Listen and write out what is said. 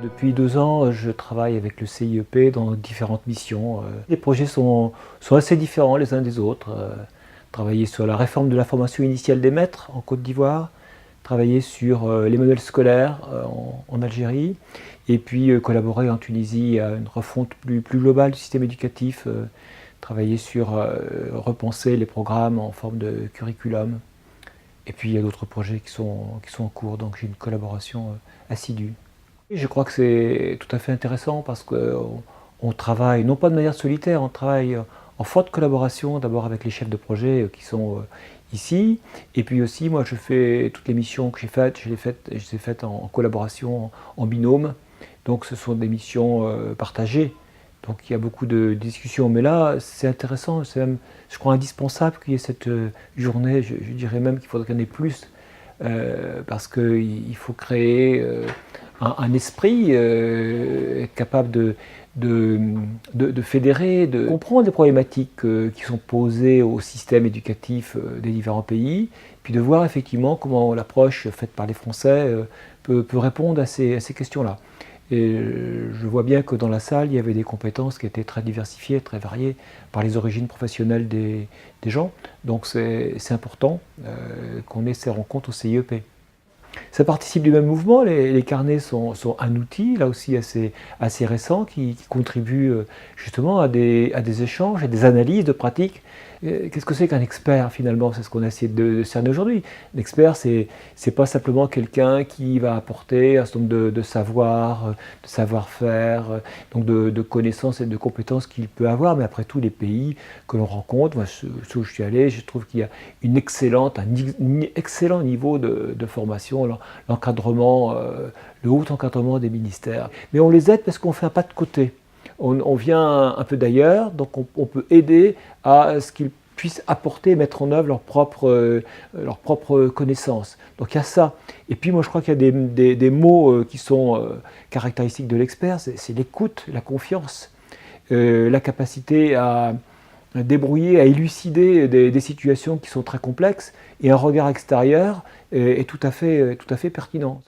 Depuis 2 ans, je travaille avec le CIEP dans différentes missions. Les projets sont assez différents les uns des autres. Travailler sur la réforme de la formation initiale des maîtres en Côte d'Ivoire, travailler sur les modèles scolaires en Algérie, et puis collaborer en Tunisie à une refonte plus globale du système éducatif, travailler sur repenser les programmes en forme de curriculum. Et puis il y a d'autres projets qui sont en cours, donc j'ai une collaboration assidue. Je crois que c'est tout à fait intéressant parce qu'on travaille, non pas de manière solitaire, on travaille en forte collaboration d'abord avec les chefs de projet qui sont ici, et puis aussi moi je fais toutes les missions que j'ai faites, je les ai faites en collaboration, en binôme, donc ce sont des missions partagées, donc il y a beaucoup de discussions, mais là c'est intéressant, c'est même je crois indispensable qu'il y ait cette journée, je dirais même qu'il faudrait qu'il y en ait plus, parce qu'il faut créer un esprit capable de fédérer, de comprendre les problématiques qui sont posées au système éducatif des différents pays, puis de voir effectivement comment l'approche faite par les Français peut répondre à ces questions-là. Et je vois bien que dans la salle, il y avait des compétences qui étaient très diversifiées, très variées par les origines professionnelles des gens. Donc c'est important qu'on ait ces rencontres au CIEP. Ça participe du même mouvement, les carnets sont un outil, là aussi assez récent, qui contribue justement à des échanges, à des analyses de pratiques. Qu'est-ce que c'est qu'un expert finalement? C'est ce qu'on a essayé de cerner aujourd'hui. L'expert, c'est pas simplement quelqu'un qui va apporter un certain nombre de savoirs, de savoir-faire, donc de connaissances et de compétences qu'il peut avoir, mais après tout, les pays que l'on rencontre, moi, ceux où je suis allé, je trouve qu'il y a un excellent niveau de formation, l'encadrement, le haut encadrement des ministères. Mais on les aide parce qu'on fait un pas de côté. On vient un peu d'ailleurs, donc on peut aider à ce qu'ils puissent apporter et mettre en œuvre leurs propres connaissances. Donc il y a ça. Et puis moi je crois qu'il y a des mots qui sont caractéristiques de l'expert, c'est l'écoute, la confiance, la capacité à débrouiller, à élucider des situations qui sont très complexes, et un regard extérieur est tout à fait pertinent.